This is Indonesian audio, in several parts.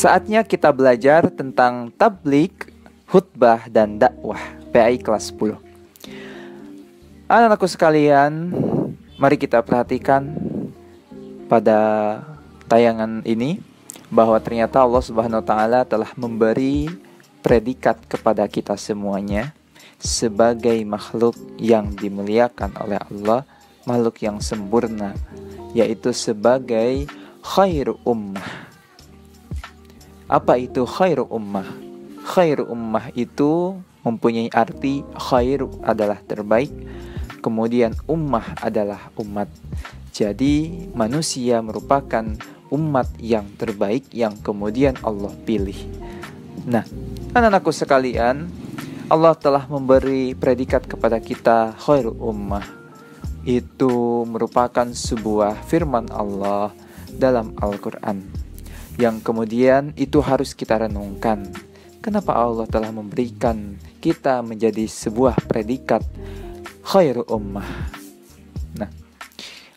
Saatnya kita belajar tentang tabligh, khutbah, dan dakwah PAI kelas 10. Anak-anakku sekalian, mari kita perhatikan pada tayangan ini bahwa ternyata Allah Subhanahu wa taala telah memberi predikat kepada kita semuanya sebagai makhluk yang dimuliakan oleh Allah, makhluk yang sempurna, yaitu sebagai khairu ummah. Apa itu khairu ummah? Khairu ummah itu mempunyai arti khairu adalah terbaik, kemudian ummah adalah umat. Jadi manusia merupakan umat yang terbaik yang kemudian Allah pilih. Nah, anak-anakku sekalian, Allah telah memberi predikat kepada kita khairu ummah. Itu merupakan sebuah firman Allah dalam Al-Quran yang kemudian itu harus kita renungkan. Kenapa Allah telah memberikan kita menjadi sebuah predikat khairu ummah? Nah,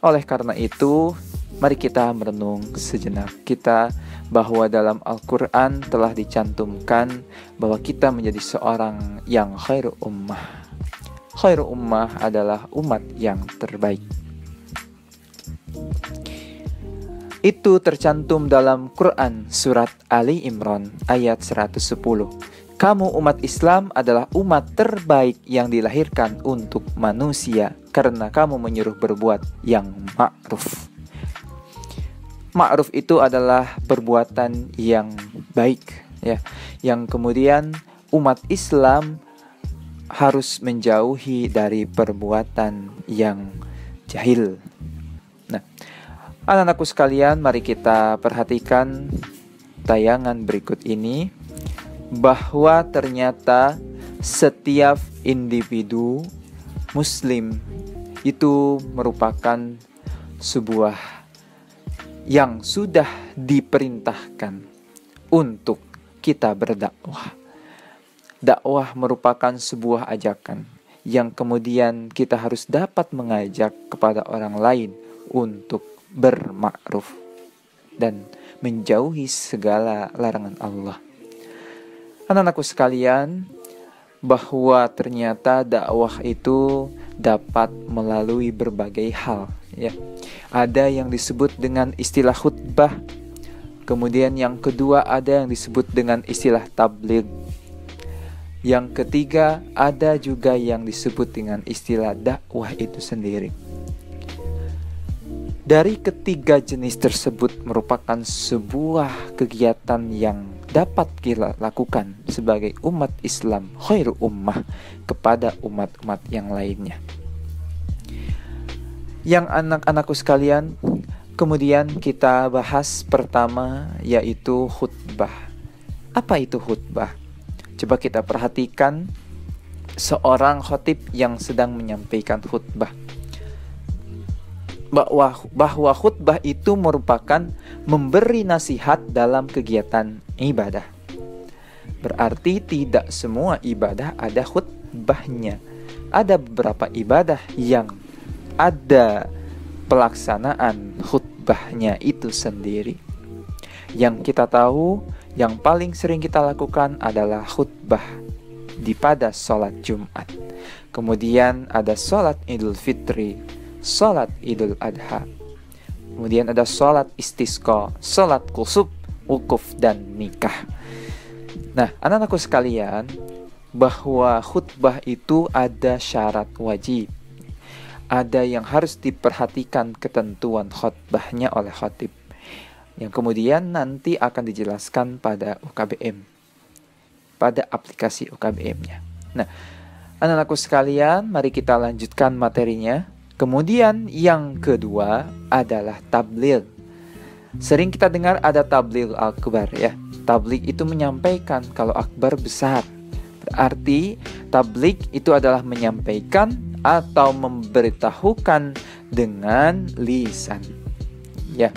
oleh karena itu, mari kita merenung sejenak kita bahwa dalam Al-Quran telah dicantumkan bahwa kita menjadi seorang yang khairu ummah. Khairu ummah adalah umat yang terbaik. Itu tercantum dalam Quran surat Ali Imran ayat 110. Kamu umat Islam adalah umat terbaik yang dilahirkan untuk manusia karena kamu menyuruh berbuat yang ma'ruf. Ma'ruf itu adalah perbuatan yang baik, ya, yang kemudian umat Islam harus menjauhi dari perbuatan yang jahil. Nah, anak-anakku sekalian, mari kita perhatikan tayangan berikut ini bahwa ternyata setiap individu muslim itu merupakan sebuah yang sudah diperintahkan untuk kita berdakwah. Dakwah merupakan sebuah ajakan yang kemudian kita harus dapat mengajak kepada orang lain untuk bermakruf dan menjauhi segala larangan Allah. Anak-anakku sekalian, bahwa ternyata dakwah itu dapat melalui berbagai hal, ya. Ada yang disebut dengan istilah khutbah, kemudian yang kedua ada yang disebut dengan istilah tabligh, yang ketiga ada juga yang disebut dengan istilah dakwah itu sendiri. Dari ketiga jenis tersebut merupakan sebuah kegiatan yang dapat kita lakukan sebagai umat Islam khairu ummah kepada umat-umat yang lainnya. Yang anak-anakku sekalian, kemudian kita bahas pertama yaitu khutbah. Apa itu khutbah? Coba kita perhatikan seorang khatib yang sedang menyampaikan khutbah. Bahwa khutbah itu merupakan memberi nasihat dalam kegiatan ibadah. Berarti tidak semua ibadah ada khutbahnya. Ada beberapa ibadah yang ada pelaksanaan khutbahnya itu sendiri. Yang kita tahu, yang paling sering kita lakukan adalah khutbah pada sholat Jumat. Kemudian ada sholat Idul Fitri, sholat Idul Adha. Kemudian ada sholat istisqa, sholat kusuf, wukuf, dan nikah. Nah, anak-anakku sekalian, bahwa khutbah itu ada syarat wajib. Ada yang harus diperhatikan ketentuan khutbahnya oleh khatib, yang kemudian nanti akan dijelaskan pada UKBM, pada aplikasi UKBM-nya. Nah, anak-anakku sekalian, mari kita lanjutkan materinya. Kemudian yang kedua adalah tabligh. Sering kita dengar ada tabligh akbar, ya. Tabligh itu menyampaikan, kalau akbar besar. Berarti tabligh itu adalah menyampaikan atau memberitahukan dengan lisan. Ya.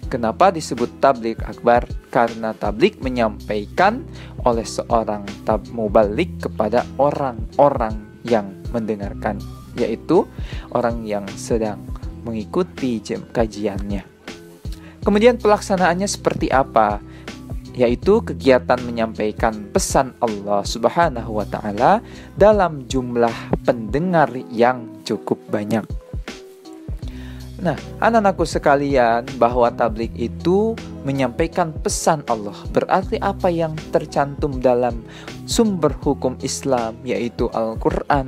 Kenapa disebut tabligh akbar? Karena tabligh menyampaikan oleh seorang mubaligh kepada orang-orang yang mendengarkan, yaitu orang yang sedang mengikuti kajiannya. Kemudian pelaksanaannya seperti apa? yaitu kegiatan menyampaikan pesan Allah Subhanahu wa Ta'ala dalam jumlah pendengar yang cukup banyak. Nah, anak-anakku sekalian, bahwa tabligh itu menyampaikan pesan Allah. Berarti apa yang tercantum dalam sumber hukum Islam, yaitu Al-Quran,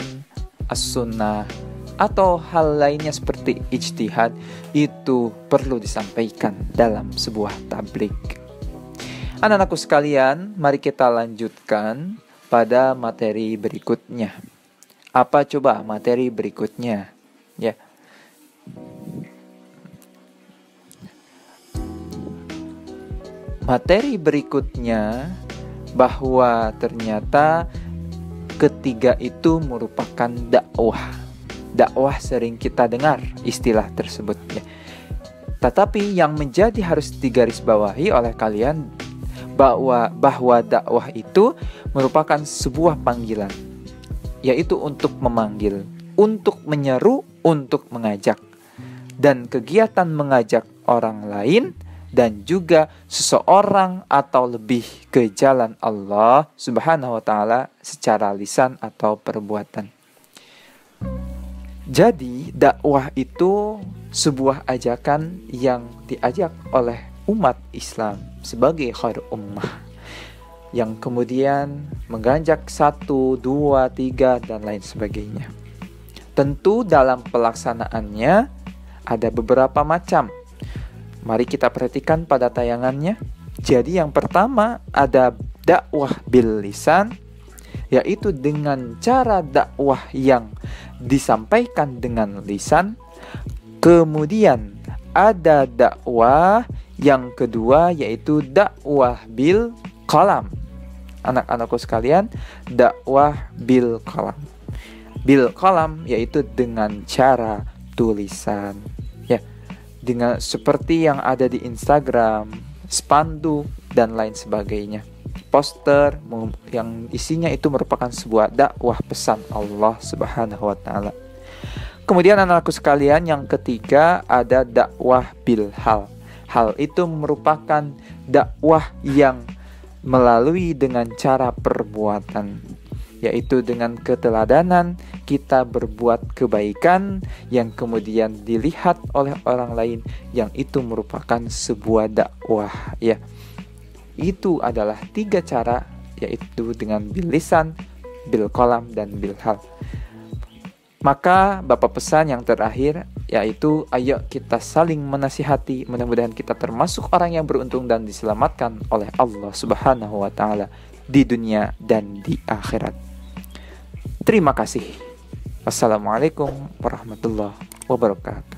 As-Sunnah, atau hal lainnya seperti ijtihad, itu perlu disampaikan dalam sebuah tabligh. Anak-anakku sekalian, mari kita lanjutkan pada materi berikutnya. Apa coba materi berikutnya? Ya. Materi berikutnya bahwa ternyata ketiga itu merupakan dakwah. Dakwah sering kita dengar istilah tersebut ya. Tetapi yang menjadi harus digarisbawahi oleh kalian bahwa dakwah itu merupakan sebuah panggilan, yaitu untuk memanggil, untuk menyeru, untuk mengajak. Dan kegiatan mengajak orang lain dan juga seseorang atau lebih ke jalan Allah Subhanahu wa Ta'ala secara lisan atau perbuatan. Jadi dakwah itu sebuah ajakan yang diajak oleh umat Islam sebagai khair ummah, yang kemudian mengajak 1, 2, 3 dan lain sebagainya. Tentu dalam pelaksanaannya ada beberapa macam. Mari kita perhatikan pada tayangannya. Jadi yang pertama ada dakwah bil lisan, yaitu dengan cara dakwah yang disampaikan dengan lisan. Kemudian ada dakwah yang kedua, yaitu dakwah bil qalam. Anak-anakku sekalian, dakwah bil qalam. Bil qalam yaitu dengan cara tulisan. Dengan seperti yang ada di Instagram, spanduk dan lain sebagainya, poster yang isinya itu merupakan sebuah dakwah pesan Allah Subhanahu wa Ta'ala. Kemudian anak-anakku sekalian, yang ketiga ada dakwah bil hal. Hal itu merupakan dakwah yang melalui dengan cara perbuatan, yaitu dengan keteladanan kita berbuat kebaikan yang kemudian dilihat oleh orang lain, yang itu merupakan sebuah dakwah ya. Itu adalah 3 cara, yaitu dengan bil lisan, bil qalam dan bil hal. Maka Bapak pesan yang terakhir, yaitu ayo kita saling menasihati. Mudah-mudahan kita termasuk orang yang beruntung dan diselamatkan oleh Allah Subhanahu wa Ta'ala di dunia dan di akhirat. Terima kasih. Wassalamualaikum warahmatullahi wabarakatuh.